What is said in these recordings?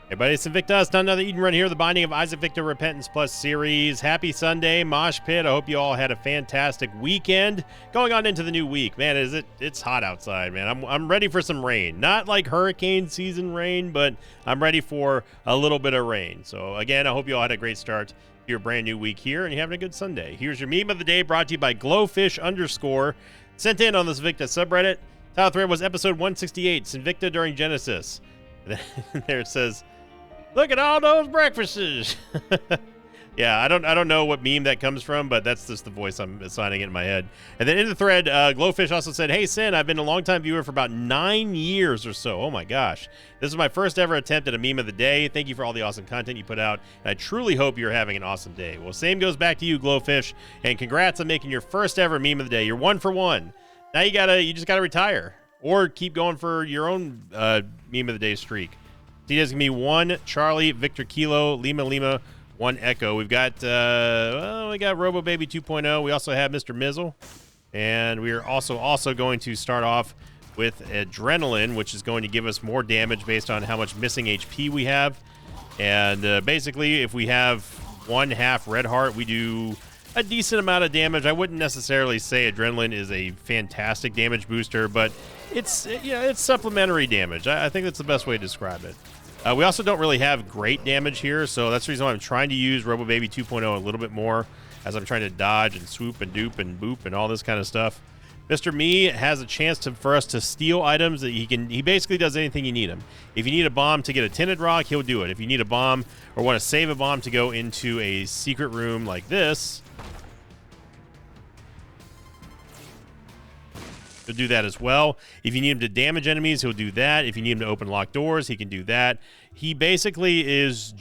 Hey buddy, it's Invictus. Not another Eden Run here. The Binding of Isaac Victor Repentance Plus series. Happy Sunday, Mosh Pit. I hope you all had a fantastic weekend. Going on into the new week, man. It's hot outside, man. I'm ready for some rain. Not like hurricane season rain, but I'm ready for a little bit of rain. So again, I hope you all had a great start to your brand new week here, and you're having a good Sunday. Here's your meme of the day, brought to you by Glowfish_. Sent in on the Sinvicta subreddit. Title thread was episode 168, Sinvicta during Genesis. And then there it says, "Look at all those breakfasts." Yeah, I don't know what meme that comes from, but that's just the voice I'm assigning it in my head. And then in the thread, Glowfish also said, "Hey, Sin, I've been a longtime viewer for about 9 years or so. Oh my gosh. This is my first ever attempt at a meme of the day. Thank you for all the awesome content you put out. And I truly hope you're having an awesome day." Well, same goes back to you, Glowfish. And congrats on making your first ever meme of the day. You're 1 for 1. Now you just gotta retire or keep going for your own meme of the day streak. It's gonna be 1 Charlie Victor Kilo Lima Lima 1 Echo. We've got we got Robo Baby 2.0. We also have Mr. Mizzle, and we are also going to start off with Adrenaline, which is going to give us more damage based on how much missing HP we have. And basically, if we have 1/2 Red Heart, we do a decent amount of damage. I wouldn't necessarily say Adrenaline is a fantastic damage booster, but it's supplementary damage. I think that's the best way to describe it. We also don't really have great damage here, so that's the reason why I'm trying to use Robo Baby 2.0 a little bit more, as I'm trying to dodge and swoop and dupe and boop and all this kind of stuff. Mr. Me has a chance for us to steal items that he basically does anything you need him. If you need a bomb to get a tinted rock, he'll do it. If you need a bomb or want to save a bomb to go into a secret room like this, he'll do that as well. If you need him to damage enemies, he'll do that. If you need him to open locked doors, he can do that. He basically is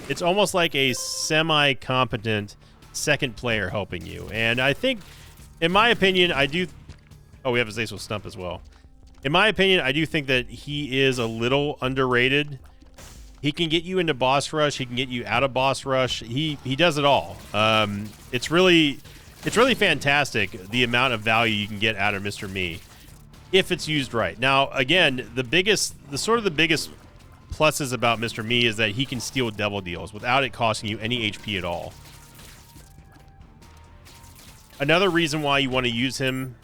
it's almost like a semi-competent second player helping you. And I think, in my opinion, we have a Zazel Stump as well. In my opinion, I do think that he is a little underrated. He can get you into boss rush. He can get you out of boss rush. He does it all. It's really fantastic the amount of value you can get out of Mr. Me if it's used right. Now, again, the biggest pluses about Mr. Me is that he can steal devil deals without it costing you any HP at all. Another reason why you want to use him,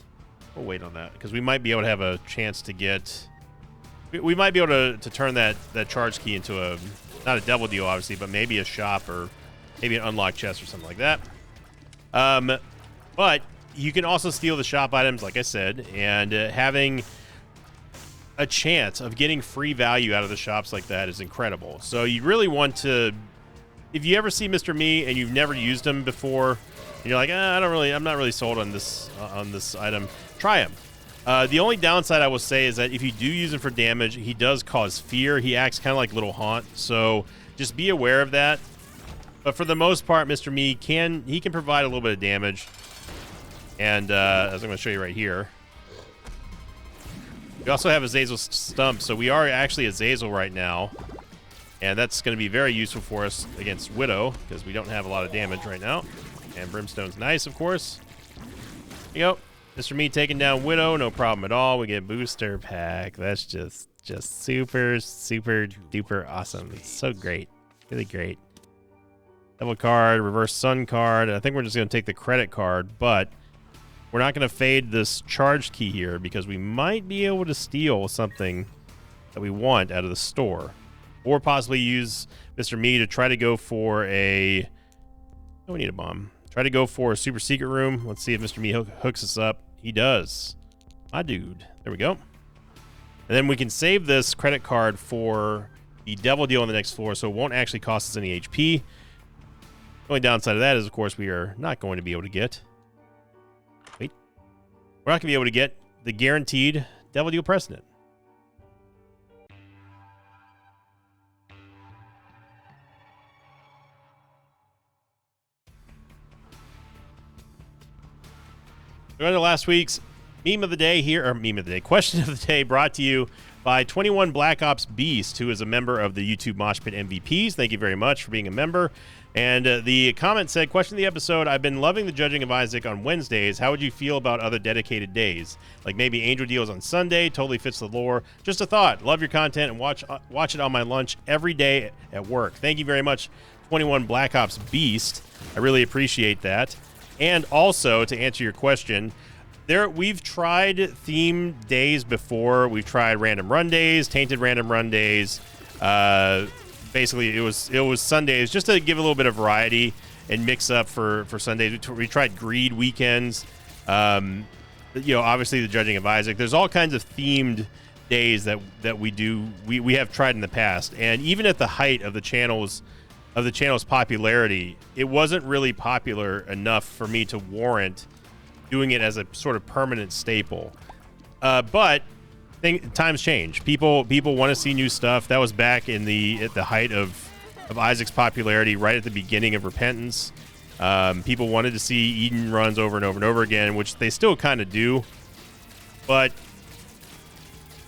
we'll wait on that, because we might be able to have a chance to get, we might be able to turn that charge key into not a devil deal, obviously, but maybe a shop or maybe an unlocked chest or something like that. But you can also steal the shop items, like I said, and having a chance of getting free value out of the shops like that is incredible. So you really want to, if you ever see Mr. Me and you've never used him before, and you're like, I'm not really sold on this item, try him. The only downside I will say is that if you do use him for damage, he does cause fear. He acts kind of like Little Haunt, so just be aware of that. But for the most part, Mr. Me can provide a little bit of damage. And as I'm going to show you right here, we also have a Zazel Stump, so we are actually a Zazel right now. And that's going to be very useful for us against Widow, because we don't have a lot of damage right now. And Brimstone's nice, of course. There you go. Mr. Me taking down Widow, no problem at all. We get Booster Pack. That's just super, super duper awesome. It's so great. Really great. Double card, reverse sun card. I think we're just going to take the credit card, but we're not going to fade this charge key here because we might be able to steal something that we want out of the store. Or possibly use Mr. Me to try to go for we need a bomb. Try to go for a super secret room. Let's see if Mr. Me hooks us up. He does. My dude. There we go. And then we can save this credit card for the devil deal on the next floor, so it won't actually cost us any HP. The only downside of that is, of course, we are not going to be able to get... Wait. We're not going to be able to get the guaranteed devil deal precedent. We're going to last week's meme of the day here, or meme of the day, question of the day, brought to you by 21 Black Ops Beast, who is a member of the YouTube Mosh Pit MVPs. Thank you very much for being a member. And the comment said, question of the episode, I've been loving the judging of Isaac on Wednesdays. How would you feel about other dedicated days? Like maybe Angel Deals on Sunday, totally fits the lore. Just a thought. Love your content and watch it on my lunch every day at work. Thank you very much, 21 Black Ops Beast. I really appreciate that. And also, to answer your question, we've tried themed days before. We've tried random run days, tainted random run days. Basically, it was Sundays just to give a little bit of variety and mix up for Sundays. We tried greed weekends. Obviously the judging of Isaac. There's all kinds of themed days that we do. We have tried in the past, and even at the height of the channel's popularity, it wasn't really popular enough for me to warrant doing it as a sort of permanent staple. But times change. People want to see new stuff. That was back at the height of Isaac's popularity, right at the beginning of Repentance. People wanted to see Eden runs over and over and over again, which they still kind of do. But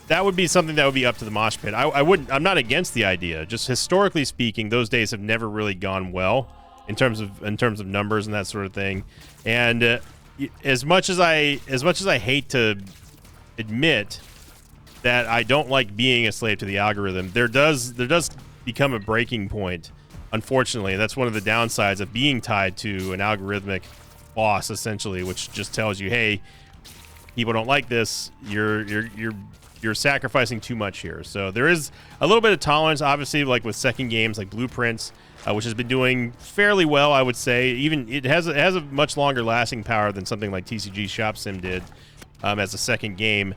that would be something that would be up to the Mosh Pit. I'm not against the idea. Just historically speaking, those days have never really gone well in terms of numbers and that sort of thing. And as much as I hate to admit that I don't like being a slave to the algorithm, there does become a breaking point, unfortunately. That's one of the downsides of being tied to an algorithmic boss, essentially, which just tells you, hey, people don't like this. You're sacrificing too much here. So there is a little bit of tolerance, obviously, like with second games like Blueprints, which has been doing fairly well, I would say. Even it has a much longer lasting power than something like TCG Shop Sim did as a second game.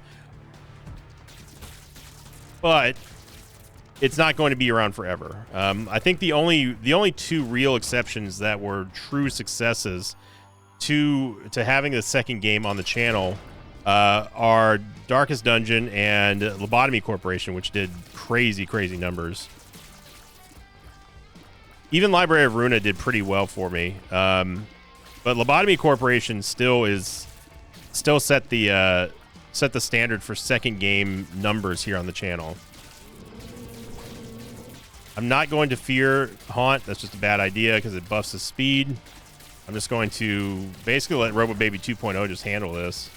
But it's not going to be around forever. I think the only two real exceptions that were true successes to having the second game on the channel are Darkest Dungeon and Lobotomy Corporation, which did crazy numbers. Even Library of Runa did pretty well for me, but Lobotomy Corporation still set the standard for second game numbers here on the channel. I'm not going to fear Haunt. That's just a bad idea because it buffs his speed. I'm just going to basically let Robobaby 2.0 just handle this.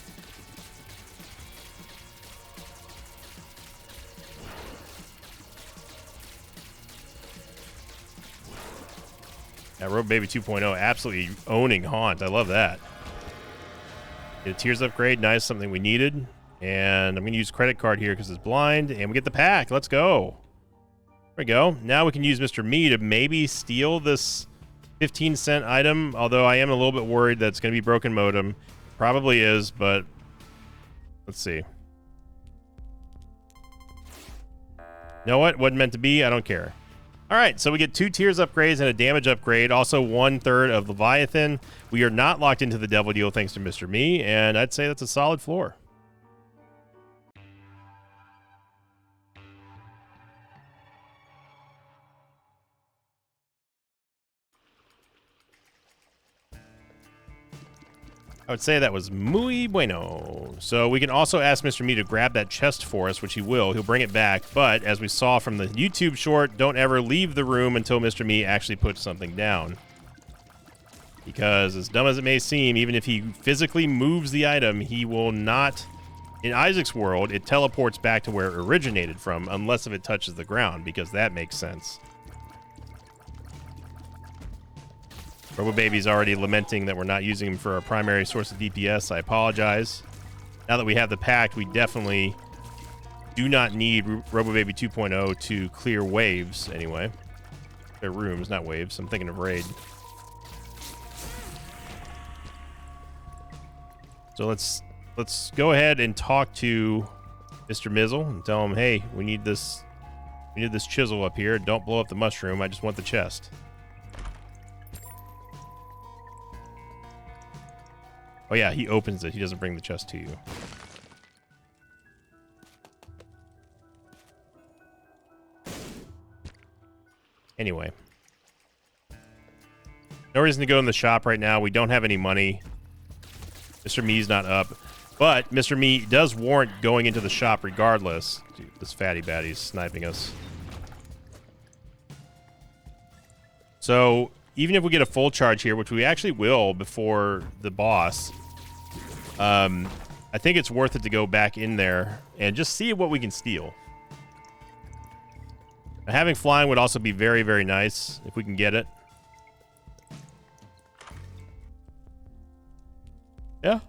Yeah, Robobaby 2.0 absolutely owning Haunt. I love that. Get a Tears upgrade. Nice, something we needed. And I'm going to use credit card here because it's blind. And we get the pack. Let's go. There we go. Now we can use Mr. Me to maybe steal this 15-cent item. Although I am a little bit worried that it's going to be broken modem. Probably is, but let's see. You know what? Wasn't meant to be. I don't care. All right, so we get 2 Tears upgrades and a damage upgrade. Also 1/3 of Leviathan. We are not locked into the Devil Deal thanks to Mr. Me, and I'd say that's a solid floor. I would say that was muy bueno. So we can also ask Mr. Me to grab that chest for us, which he will. He'll bring it back. But as we saw from the YouTube short, don't ever leave the room until Mr. Me actually puts something down. Because as dumb as it may seem, even if he physically moves the item, he will not... In Isaac's world, it teleports back to where it originated from, unless if it touches the ground, because that makes sense. Robobaby's already lamenting that we're not using him for our primary source of DPS. I apologize. Now that we have the pact, we definitely do not need Robobaby 2.0 to clear waves, anyway. They're rooms, not waves. I'm thinking of raid. So let's go ahead and talk to Mr. Mizzle and tell him, hey, we need this chisel up here. Don't blow up the mushroom. I just want the chest. Oh yeah, he opens it. He doesn't bring the chest to you. Anyway. No reason to go in the shop right now. We don't have any money. Mr. Me's not up. But Mr. Me does warrant going into the shop regardless. Dude, this fatty baddie's sniping us. So even if we get a full charge here, which we actually will before the boss, I think it's worth it to go back in there and just see what we can steal. Having flying would also be very, very nice if we can get it. Yeah.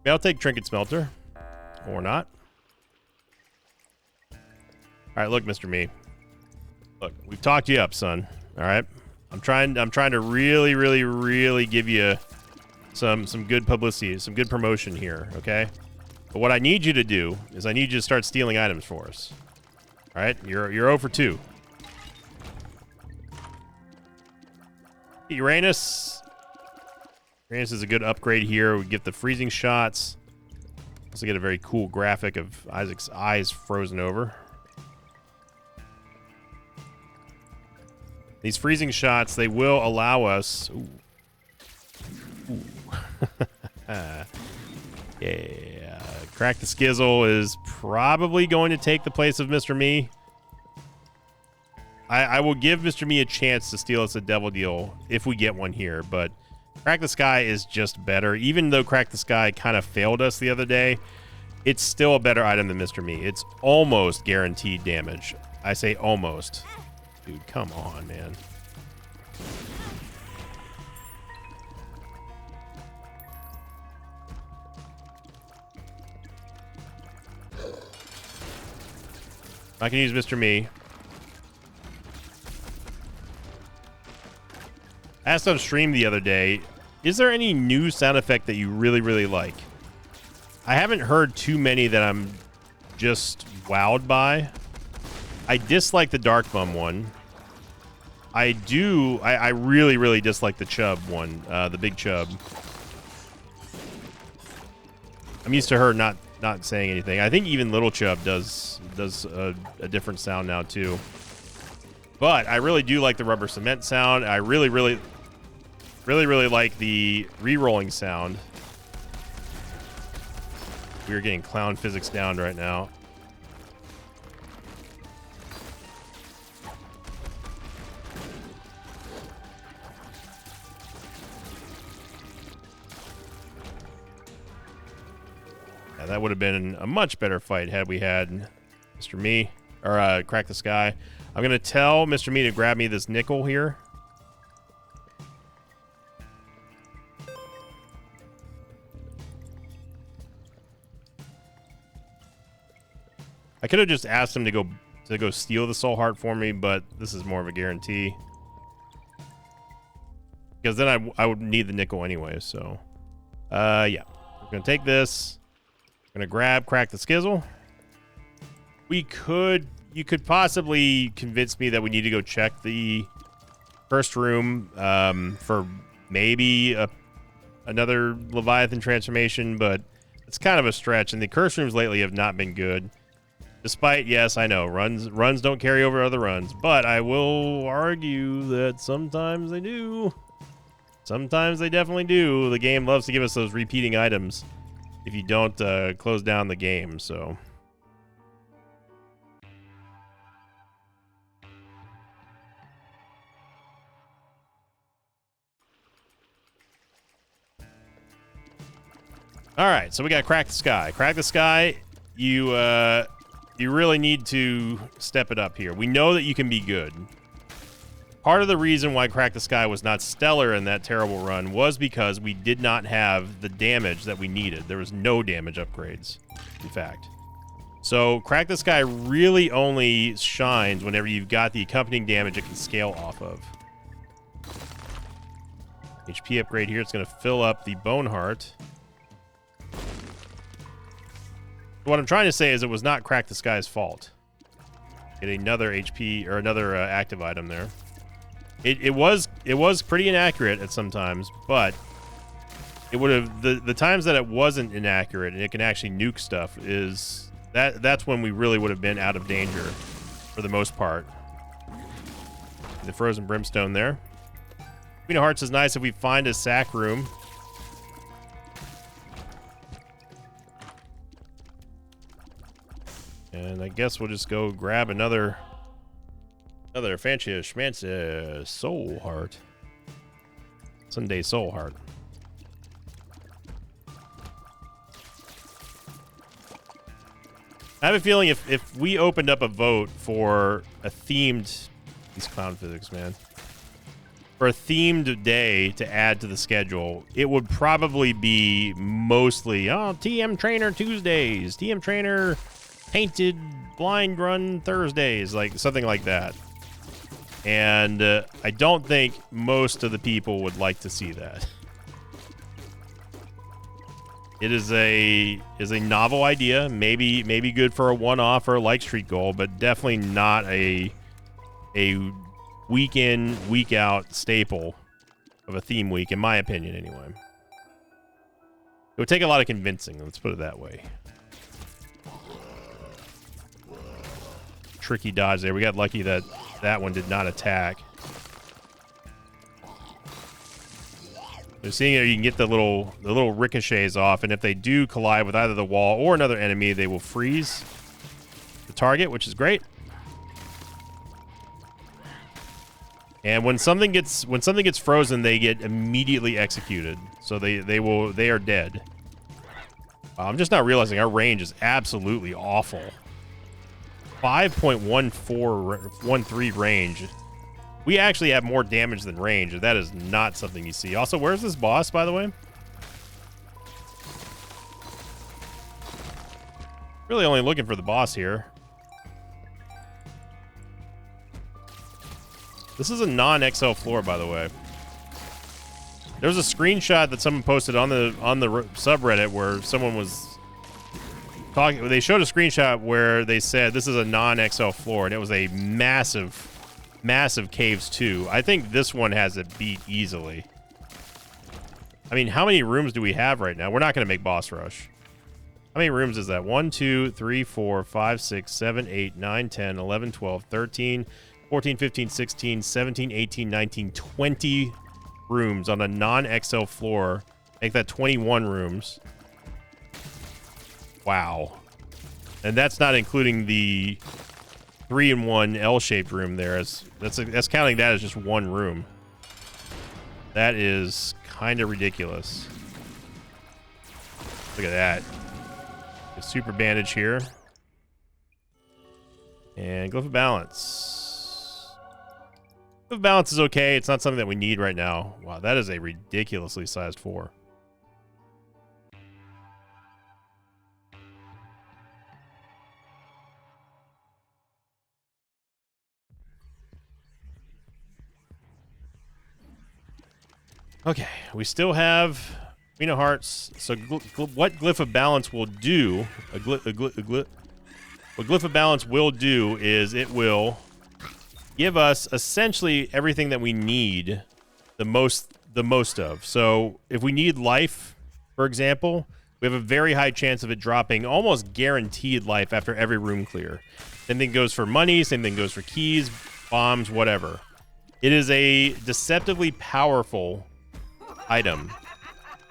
I'll take Trinket Smelter. Or not. Alright, look, Mr. Me. Look, we've talked you up, son. Alright? I'm trying to really, really, really give you some good publicity, some good promotion here, okay? But what I need you to do is I need you to start stealing items for us. Alright? You're 0 for 2. Uranus. Uranus is a good upgrade here. We get the freezing shots. Also get a very cool graphic of Isaac's eyes frozen over. These freezing shots, they will allow us... Ooh. Yeah. Crack the Skizzle is probably going to take the place of Mr. Me. I will give Mr. Me a chance to steal us a Devil Deal if we get one here, but Crack the Sky is just better. Even though Crack the Sky kind of failed us the other day, it's still a better item than Mr. Me. It's almost guaranteed damage. I say almost. Dude, come on, man. I can use Mr. Me. I asked on stream the other day, is there any new sound effect that you really, really like? I haven't heard too many that I'm just wowed by. I dislike the Dark Bum one. I really, really dislike the Chub one, the Big Chub. I'm used to her not saying anything. I think even Little Chub does a different sound now too. But I really do like the rubber cement sound. I really like the re-rolling sound. We're getting clown physics down right now. Yeah, that would have been a much better fight had we had Mr. Me, or Crack the Sky. I'm going to tell Mr. Me to grab me this nickel here. I could have just asked him to go steal the soul heart for me, but this is more of a guarantee. Because then I would need the nickel anyway, so. Yeah. We're going to take this. We're going to grab Crack the Skizzle. You could possibly convince me that we need to go check the first room for maybe another Leviathan transformation, but it's kind of a stretch, and the curse rooms lately have not been good. Despite, yes, I know, runs don't carry over other runs, but I will argue that sometimes they do. Sometimes they definitely do. The game loves to give us those repeating items if you don't close down the game, so... All right, so we got Crack the Sky. Crack the Sky, you really need to step it up here. We know that you can be good. Part of the reason why Crack the Sky was not stellar in that terrible run was because we did not have the damage that we needed. There was no damage upgrades, in fact. So Crack the Sky really only shines whenever you've got the accompanying damage it can scale off of. HP upgrade here. It's going to fill up the Bone Heart. What I'm trying to say is it was not Crack the Sky's fault. Get another HP or another active item there. It was pretty inaccurate at some times, but it would have the times that it wasn't inaccurate and it can actually nuke stuff is that's when we really would have been out of danger for the most part. The Frozen Brimstone there. Queen of Hearts is nice if we find a sack room. And I guess we'll just go grab another fancy schmancy soul heart. Sunday soul heart. I have a feeling if we opened up a vote for a themed, these clown physics, man, for a themed day to add to the schedule, it would probably be mostly, TM Trainer Tuesdays, TM Trainer Painted Blind Run Thursdays, like something like that. And I don't think most of the people would like to see that. It is a novel idea, maybe good for a one-off or a like streak goal, but definitely not a week in, week out staple of a theme week, in my opinion, anyway. It would take a lot of convincing, let's put it that way. Tricky dodge there. We got lucky that that one did not attack. They're seeing here you can get the little ricochets off, and if they do collide with either the wall or another enemy, they will freeze the target, which is great. And when something gets frozen, they get immediately executed. So they are dead. I'm just not realizing our range is absolutely awful. 5.1413 range. We actually have more damage than range. That is not something you see. Also, where's this boss, by the way? Really only looking for the boss here. This is a non-XL floor, by the way. There was a screenshot that someone posted on the subreddit where someone was talking. They showed a screenshot where they said this is a non-XL floor, and it was a massive caves too. I think this one has it beat easily. I mean, how many rooms do we have right now? We're not going to make boss rush. How many rooms is that? 1, 2, 3, 4, 5, 6, 7, 8, 9, 10, 11, 12, 13, 14, 15, 16, 17, 18, 19, 20 rooms on a non-XL floor. Make that 21 rooms. Wow. And that's not including the 3-in-1 L-shaped room there. That's counting that as just one room. That is kind of ridiculous. Look at that. A super bandage here. And Glyph of Balance. Glyph of Balance is okay. It's not something that we need right now. Wow, that is a ridiculously sized 4. Okay, we still have Queen of Hearts. So what Glyph of Balance will do, what Glyph of Balance will do is it will give us essentially everything that we need the most of. So if we need life, for example, we have a very high chance of it dropping almost guaranteed life after every room clear. Same thing goes for money, same thing goes for keys, bombs, whatever. It is a deceptively powerful item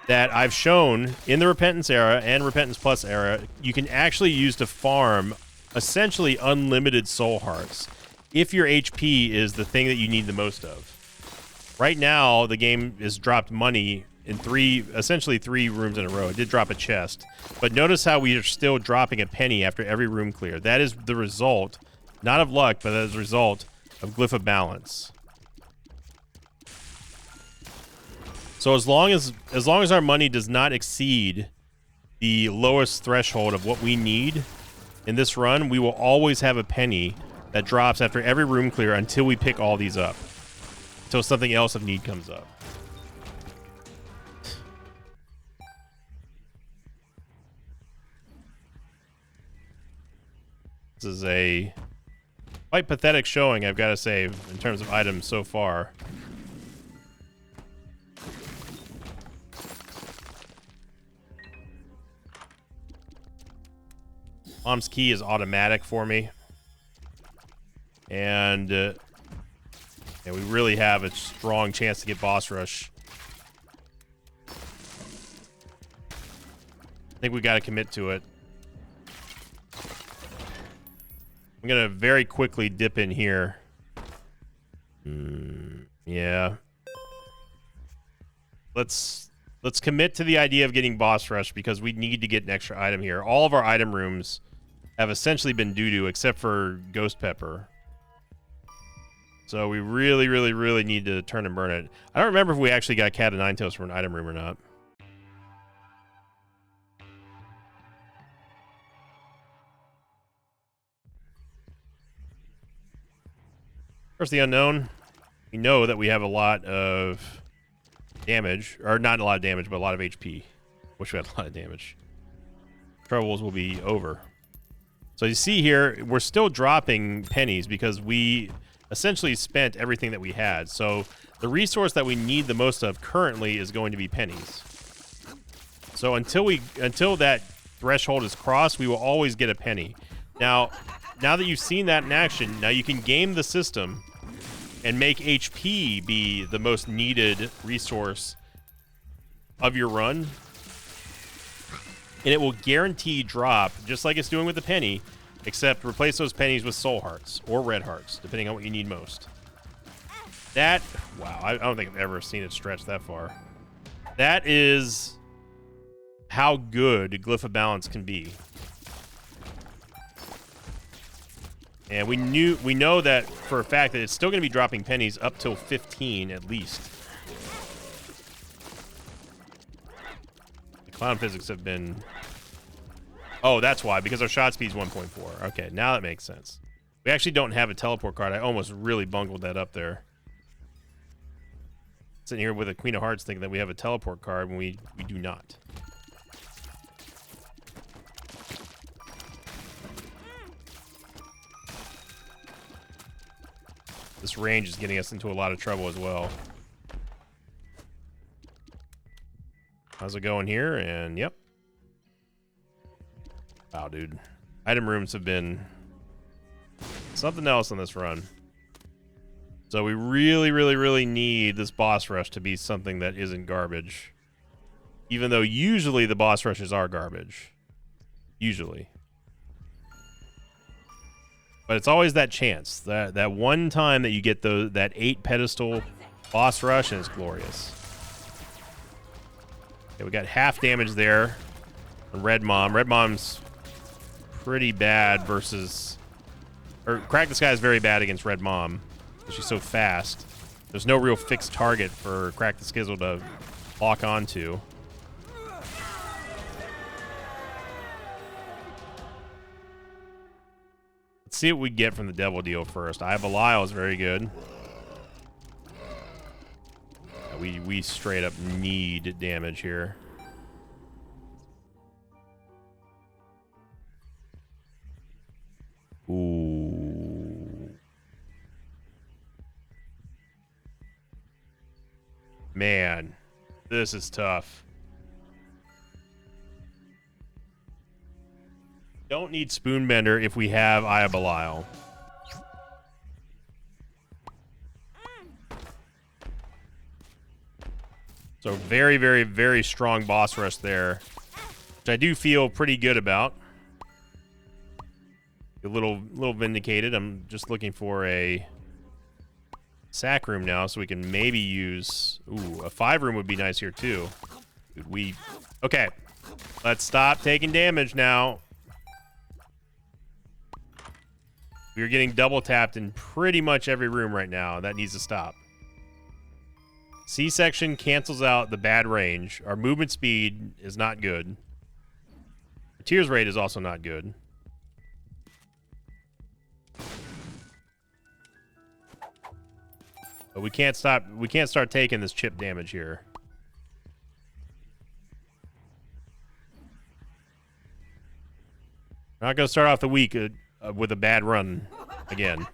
that I've shown in the Repentance era and Repentance Plus era. You can actually use to farm essentially unlimited soul hearts if your HP is the thing that you need the most of. Right now, the game has dropped money in essentially three rooms in a row. It did drop a chest, but notice how we are still dropping a penny after every room clear. That is the result, not of luck, but that is the result of Glyph of Balance. So as long as our money does not exceed the lowest threshold of what we need in this run, we will always have a penny that drops after every room clear until we pick all these up. Until something else of need comes up. This is a quite pathetic showing, I've got to say, in terms of items so far. Mom's Key is automatic for me. And we really have a strong chance to get boss rush. I think we got to commit to it. I'm gonna very quickly dip in here. Yeah. Let's commit to the idea of getting boss rush because we need to get an extra item here. All of our item rooms have essentially been doo-doo except for Ghost Pepper. So we really, really, really need to turn and burn it. I don't remember if we actually got Cat of Nine Tails from an item room or not. First, the unknown. We know that we have a lot of damage, or not a lot of damage, but a lot of HP. Wish we had a lot of damage. Troubles will be over. So you see here, we're still dropping pennies because we essentially spent everything that we had. So the resource that we need the most of currently is going to be pennies. So until that threshold is crossed, we will always get a penny. Now that you've seen that in action, now you can game the system and make HP be the most needed resource of your run. And it will guarantee drop, just like it's doing with the penny, except replace those pennies with soul hearts or red hearts, depending on what you need most. That, wow, I don't think I've ever seen it stretch that far. That is how good Glyph of Balance can be. And we know that for a fact that it's still going to be dropping pennies up till 15 at least. The clown physics have been... Oh, that's why, because our shot speed is 1.4. Okay, now that makes sense. We actually don't have a teleport card. I almost really bungled that up there. Sitting here with a Queen of Hearts thinking that we have a teleport card when we do not. This range is getting us into a lot of trouble as well. How's it going here? And yep. Wow, dude. Item rooms have been something else on this run. So we really, really, really need this boss rush to be something that isn't garbage. Even though usually the boss rushes are garbage. Usually. But it's always that chance. That one time that you get that 8 pedestal boss rush and it's glorious. Okay, we got half damage there on Red Mom. Red Mom's pretty bad versus... Or Crack the Sky is very bad against Red Mom. She's so fast. There's no real fixed target for Crack the Skizzle to lock onto. Let's see what we get from the Devil Deal first. Eye of Belial is very good. We straight up need damage here. Ooh. Man, this is tough. Don't need Spoonbender if we have Eye of Belial. So very, very, very strong boss rush there, which I do feel pretty good about. A little vindicated. I'm just looking for a sack room now so we can maybe use... Ooh, a 5 room would be nice here too. Dude, okay, let's stop taking damage now. We're getting double tapped in pretty much every room right now. That needs to stop. C-section cancels out the bad range. Our movement speed is not good. Our tears rate is also not good. But we can't start taking this chip damage here. We're not going to start off the week with a bad run again.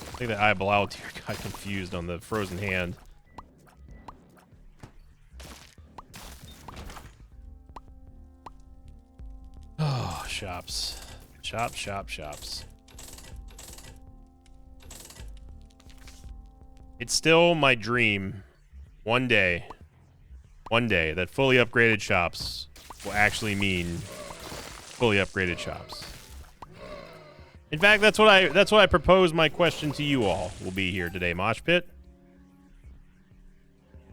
I think that Eye of Belial tier got confused on the frozen hand. Oh, shops. Shops. It's still my dream one day one day that fully upgraded shops will actually mean fully upgraded shops. In fact, that's what I propose my question to you all will be here today, Mosh Pit.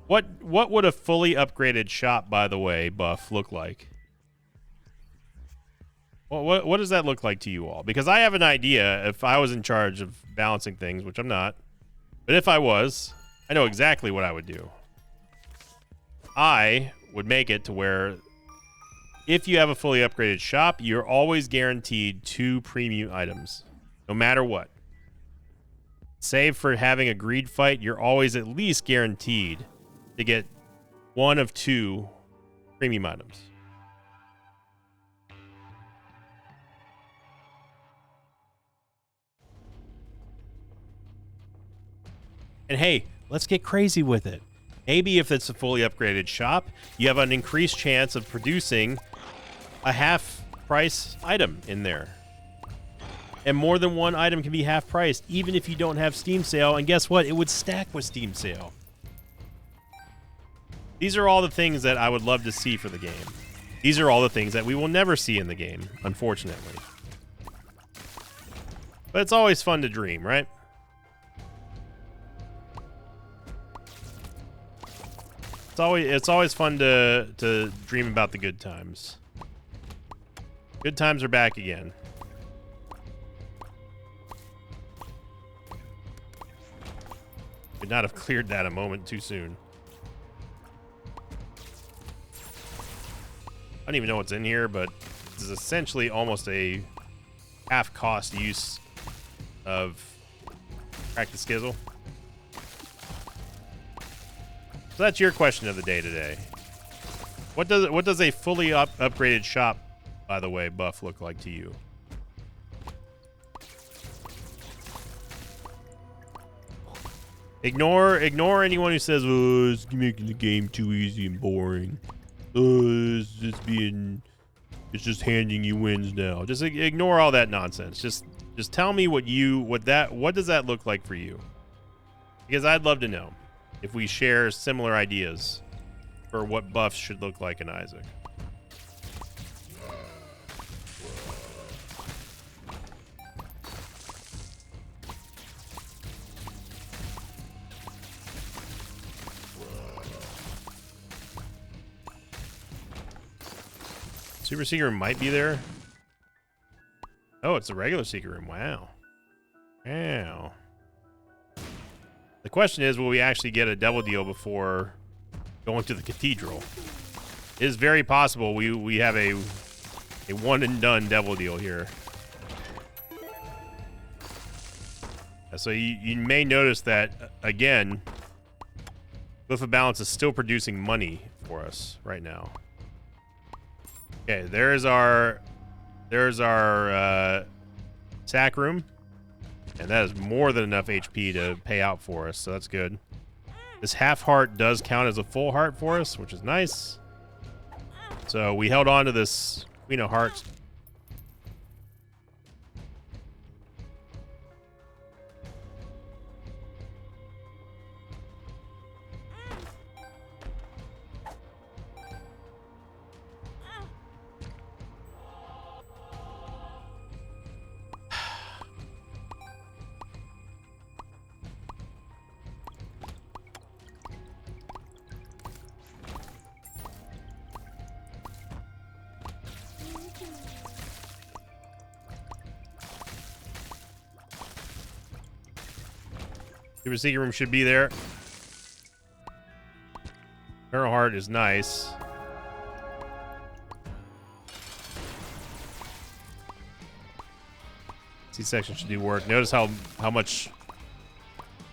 What would a fully upgraded shop, by the way, Buff, look like? Well, what does that look like to you all? Because I have an idea if I was in charge of balancing things, which I'm not. But if I was, I know exactly what I would do. I would make it to where if you have a fully upgraded shop, you're always guaranteed 2 premium items, no matter what. Save for having a greed fight, you're always at least guaranteed to get 1 of 2 premium items. And hey, let's get crazy with it. Maybe if it's a fully upgraded shop, you have an increased chance of producing a half-price item in there. And more than one item can be half-priced, even if you don't have Steam sale. And guess what? It would stack with Steam sale. These are all the things that I would love to see for the game. These are all the things that we will never see in the game, unfortunately. But it's always fun to dream, right? It's always fun to dream about the good times. Good times are back again. Could not have cleared that a moment too soon. I don't even know what's in here, but this is essentially almost a half-cost use of Crack the Skizzle. So that's your question of the day today. What does a fully upgraded shop, by the way, Buff, look like to you? Ignore anyone who says, "Oh, it's making the game too easy and boring. Oh, it's just handing you wins now." Just ignore all that nonsense. Just tell me what does that look like for you? Because I'd love to know if we share similar ideas for what buffs should look like in Isaac. Super Secret Room might be there. Oh, it's a regular Secret Room. Wow. Wow. The question is, will we actually get a double deal before going to the Cathedral? It is very possible we have a one and done double deal here. So you may notice that, again, Glyph of Balance is still producing money for us right now. Okay, there's our sack room, and that is more than enough HP to pay out for us, so that's good. This half heart does count as a full heart for us, which is nice. So we held on to this Queen of Hearts. Super Secret Room should be there. Eternal Heart is nice. C-section should do work. Notice how much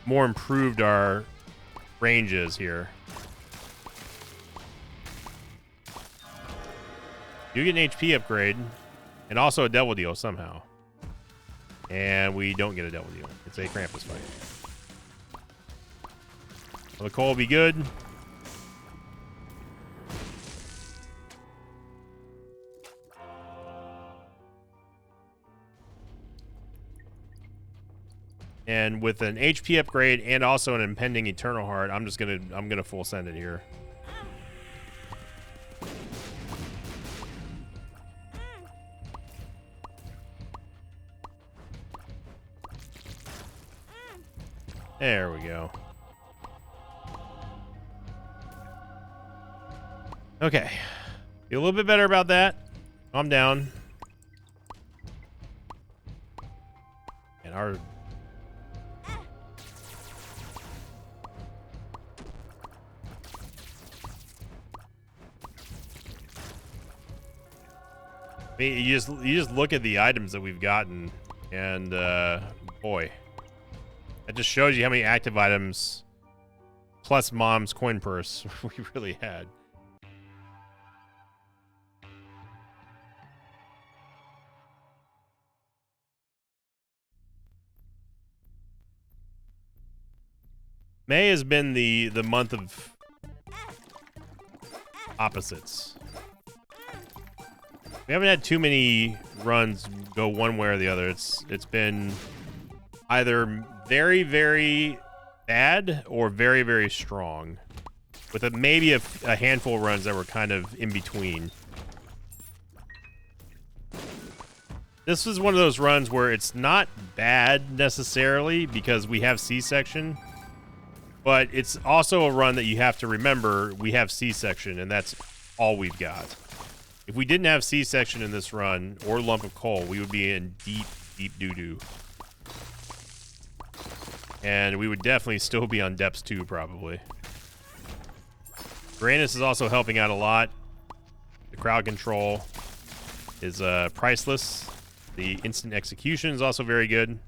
more improved our range is here. You get an HP upgrade and also a double deal somehow. And we don't get a double deal. It's a Krampus fight. Well, the coal will be good. And with an HP upgrade and also an impending Eternal Heart, I'm gonna full send it here. There we go. Okay. Feel a little bit better about that. Calm down. And our... I mean, you just look at the items that we've gotten, and boy, that just shows you how many active items plus Mom's coin purse we really had. May has been the month of opposites. We haven't had too many runs go one way or the other. It's been either very, very bad or very, very strong, with maybe a handful of runs that were kind of in between. This is one of those runs where it's not bad necessarily because we have C-section, but it's also a run that you have to remember we have C-section, and that's all we've got. If we didn't have C-section in this run, or lump of coal, we would be in deep, deep doo-doo. And we would definitely still be on depths 2, probably. Granis is also helping out a lot. The crowd control is priceless. The instant execution is also very good.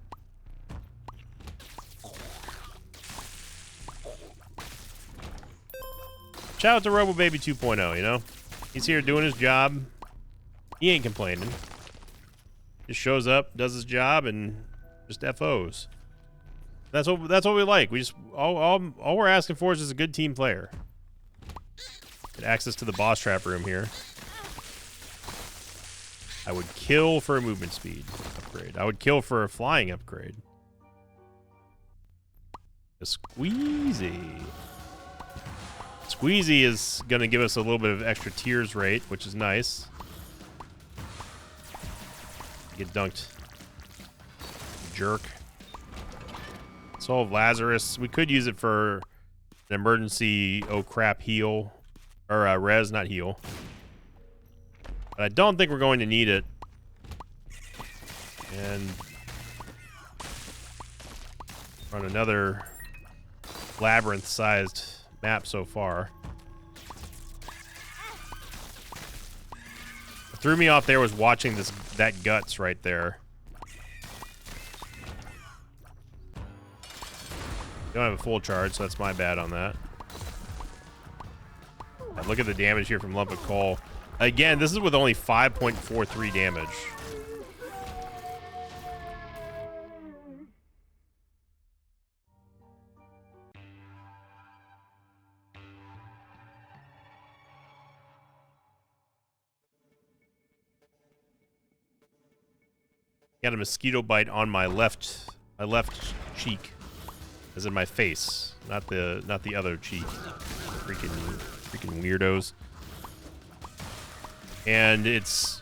Shout out to RoboBaby 2.0, you know? He's here doing his job. He ain't complaining. Just shows up, does his job, and just FOs. That's what we like. We just all we're asking for is just a good team player. Get access to the boss trap room here. I would kill for a movement speed upgrade. I would kill for a flying upgrade. A squeezy. Squeezy is going to give us a little bit of extra tears rate, which is nice. Get dunked. Jerk. Soul of Lazarus. We could use it for an emergency, oh crap, heal. Or res, not heal. But I don't think we're going to need it. And run another labyrinth-sized map so far. What threw me off there was watching that guts right there. Don't have a full charge, so that's my bad on that. And look at the damage here from Lump of Coal. Again, this is with only 5.43 damage. Got a mosquito bite on my left cheek, as in my face, not the other cheek. Freaking weirdos. And it's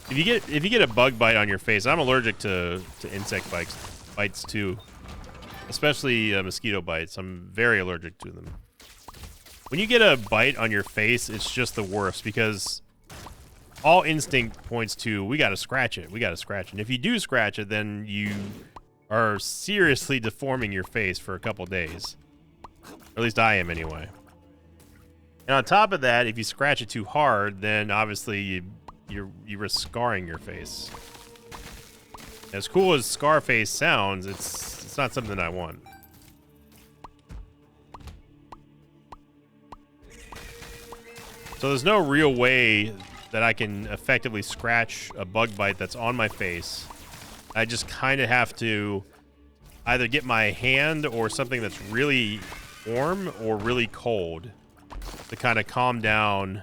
if you get a bug bite on your face, I'm allergic to insect bites too, especially mosquito bites. I'm very allergic to them. When you get a bite on your face, it's just the worst because all instinct points to we gotta scratch it. We gotta scratch it. And if you do scratch it, then you are seriously deforming your face for a couple days. Or at least I am anyway. And on top of that, if you scratch it too hard, then obviously you risk scarring your face. As cool as Scarface sounds, it's not something I want. So there's no real way that I can effectively scratch a bug bite that's on my face. I just kind of have to either get my hand or something that's really warm or really cold to kind of calm down,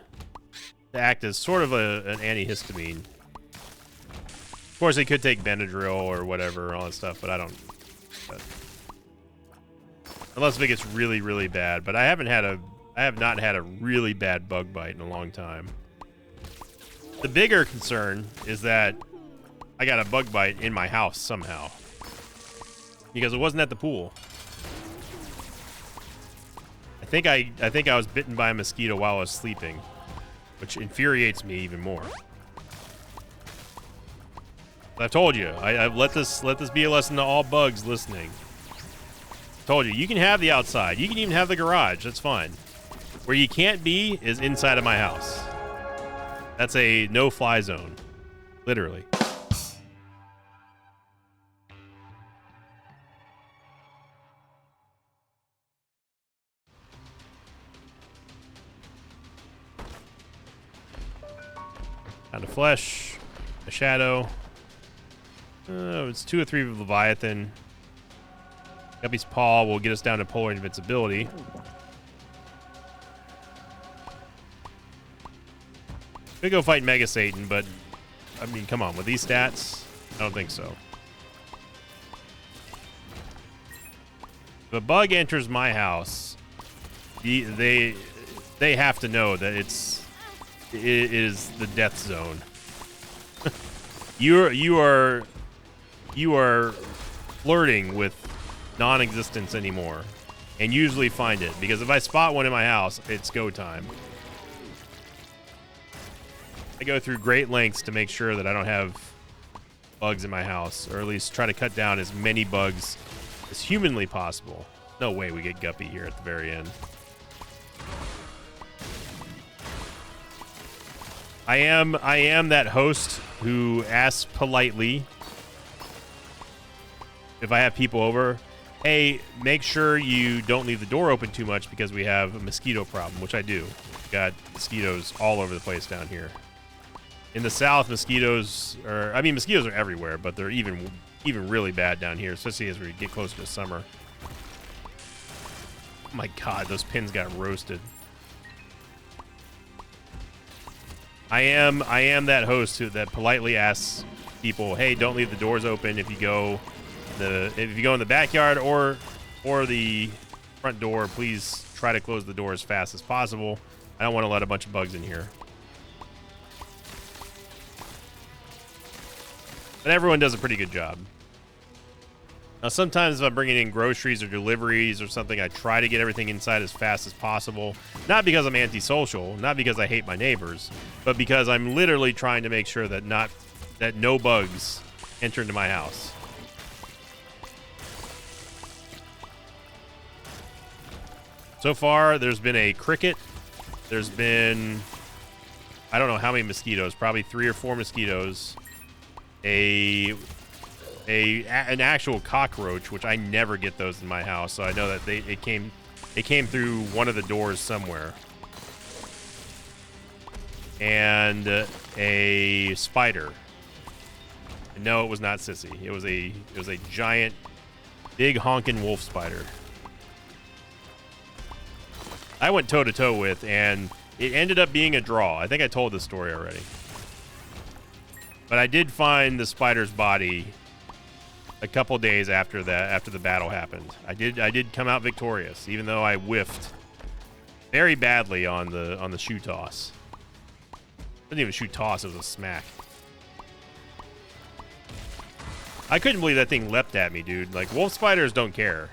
to act as sort of an antihistamine. Of course, they could take Benadryl or whatever, all that stuff, but I don't. Unless if it gets really, really bad. But I have not had a really bad bug bite in a long time. The bigger concern is that I got a bug bite in my house somehow. Because it wasn't at the pool. I think I was bitten by a mosquito while I was sleeping, which infuriates me even more. I've told you, I've let this be a lesson to all bugs listening. Told you, you can have the outside. You can even have the garage. That's fine. Where you can't be is inside of my house. That's a no-fly zone. Literally. Down to flesh. A shadow. It's 2 or 3 of Leviathan. Guppy's Paw will get us down to polar invincibility. We go fight Mega Satan, but I mean, come on, with these stats, I don't think so. If a bug enters my house, they have to know that it is the death zone. You are flirting with non-existence anymore, and usually find it, because if I spot one in my house, it's go time. I go through great lengths to make sure that I don't have bugs in my house, or at least try to cut down as many bugs as humanly possible. No way we get Guppy here at the very end. I am that host who asks politely if I have people over, hey, make sure you don't leave the door open too much because we have a mosquito problem, which I do. Got mosquitoes all over the place down here. In the south, mosquitoes are everywhere, but they're even really bad down here, especially as we get closer to summer. Oh my god, those pins got roasted. I am that host that politely asks people, hey, don't leave the doors open if you go in the backyard or the front door. Please try to close the door as fast as possible. I don't want to let a bunch of bugs in here. But everyone does a pretty good job. Now, sometimes if I'm bringing in groceries or deliveries or something, I try to get everything inside as fast as possible. Not because I'm antisocial, not because I hate my neighbors, but because I'm literally trying to make sure that no bugs enter into my house. So far, there's been a cricket. There's been, I don't know how many mosquitoes, probably 3 or 4 mosquitoes. An actual cockroach, which I never get those in my house, so I know that it came through one of the doors somewhere. And a spider. And no, it was not Sissy. It was a giant, big honking wolf spider. I went toe to toe with, and it ended up being a draw. I think I told this story already. But I did find the spider's body a couple days after the battle happened. I did come out victorious, even though I whiffed very badly on the shoe toss. It wasn't even a shoe toss, it was a smack. I couldn't believe that thing leapt at me, dude. Like, wolf spiders don't care.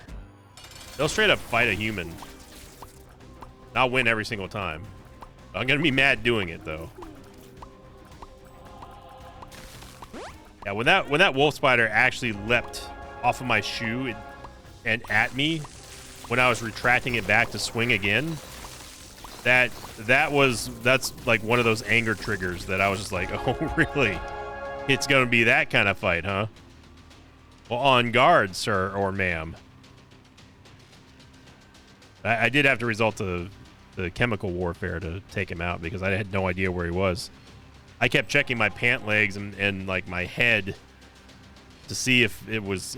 They'll straight up fight a human. I'll win every single time. I'm gonna be mad doing it though. Yeah, when that wolf spider actually leapt off of my shoe and at me when I was retracting it back to swing again, that's like one of those anger triggers that I was just like, oh really? It's gonna be that kind of fight, huh? Well, on guard, sir or ma'am. I did have to resort to the chemical warfare to take him out because I had no idea where he was. I kept checking my pant legs and like my head to see if it was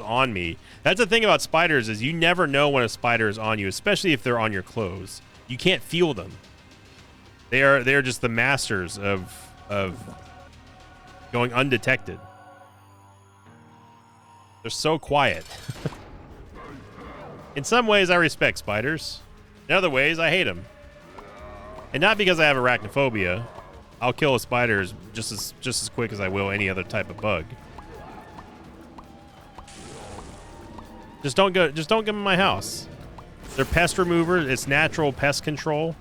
on me. That's the thing about spiders, is you never know when a spider is on you, especially if they're on your clothes. You can't feel them. They're just the masters of going undetected. They're so quiet. In some ways, I respect spiders. In other ways, I hate them. And not because I have arachnophobia. I'll kill a spider just as quick as I will any other type of bug. Just don't get in my house. They're pest removers. It's natural pest control.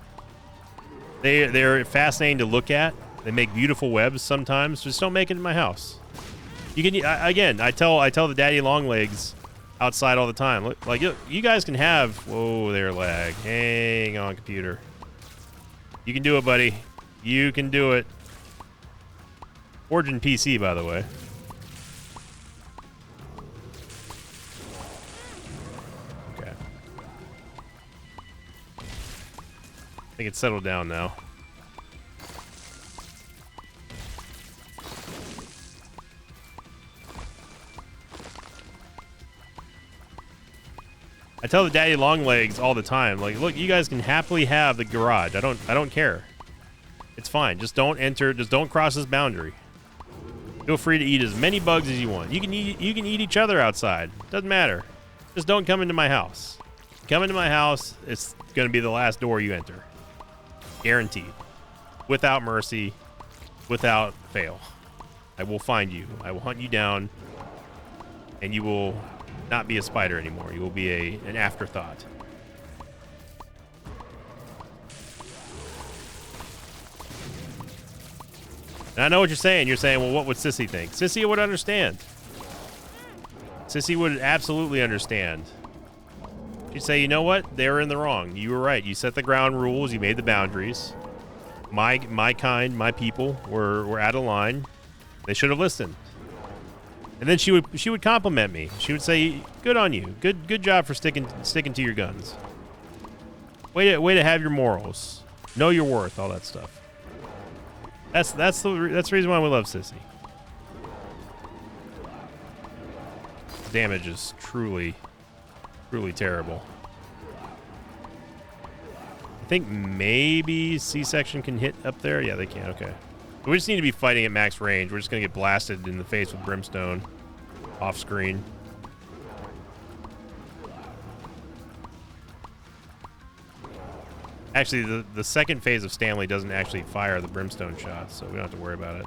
They're fascinating to look at. They make beautiful webs sometimes. Just don't make it in my house. You can again. I tell the daddy long legs outside all the time. Look, like you guys can have. Whoa, there, lag. Hang on, computer. You can do it, buddy. You can do it. Origin PC, by the way. Okay. I think it's settled down now. I tell the daddy long legs all the time, like, look, you guys can happily have the garage. I don't care. It's fine. Just don't enter. Just don't cross this boundary. Feel free to eat as many bugs as you want. You can eat each other outside. Doesn't matter. Just don't come into my house. Come into my house, it's going to be the last door you enter. Guaranteed. Without mercy, without fail. I will find you. I will hunt you down, and you will not be a spider anymore. You will be an afterthought. And I know what you're saying. You're saying, well, what would Sissy think? Sissy would understand. Sissy would absolutely understand. She'd say, you know what? They were in the wrong. You were right. You set the ground rules. You made the boundaries. My kind, my people were out of line. They should have listened. And then she would compliment me. She would say, "Good on you. Good job for sticking to your guns. Way to have your morals. Know your worth. All that stuff." That's the reason why we love Sissy. The damage is truly terrible. I think maybe C-section can hit up there. Yeah, they can. Okay. We just need to be fighting at max range. We're just going to get blasted in the face with brimstone off screen. Actually, the second phase of Stanley doesn't actually fire the brimstone shots, so we don't have to worry about it.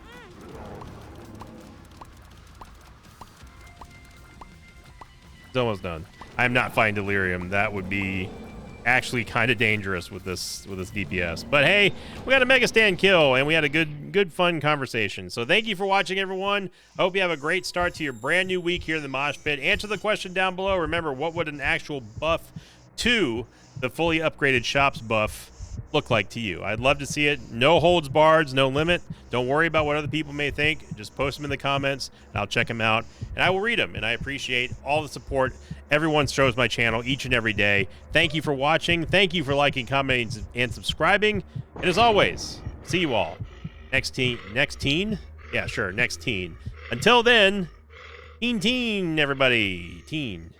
It's almost done. I am not fighting Delirium. That would be actually kind of dangerous with this DPS. But hey, we got a Mega Stand kill, and we had a good fun conversation. So thank you for watching, everyone. I hope you have a great start to your brand new week here in the Mosh Pit. Answer the question down below. Remember, what would an actual buff to the fully upgraded shops buff look like to you? I'd love to see it. No holds barred, no limit. Don't worry about what other people may think. Just post them in the comments, and I'll check them out, and I will read them. And I appreciate all the support everyone shows my channel each and every day. Thank you for watching. Thank you for liking, commenting, and subscribing. And as always, see you all next teen. Yeah, sure, next teen. Until then, teen, everybody. Teen.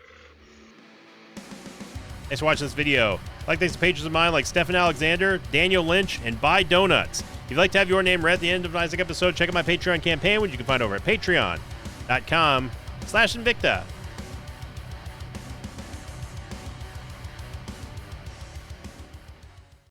Thanks for watching this video. Thanks to pages of mine like Stephen Alexander, Daniel Lynch, and Buy Donuts. If you'd like to have your name read at the end of an Isaac episode, check out my Patreon campaign, which you can find over at patreon.com/Invicta.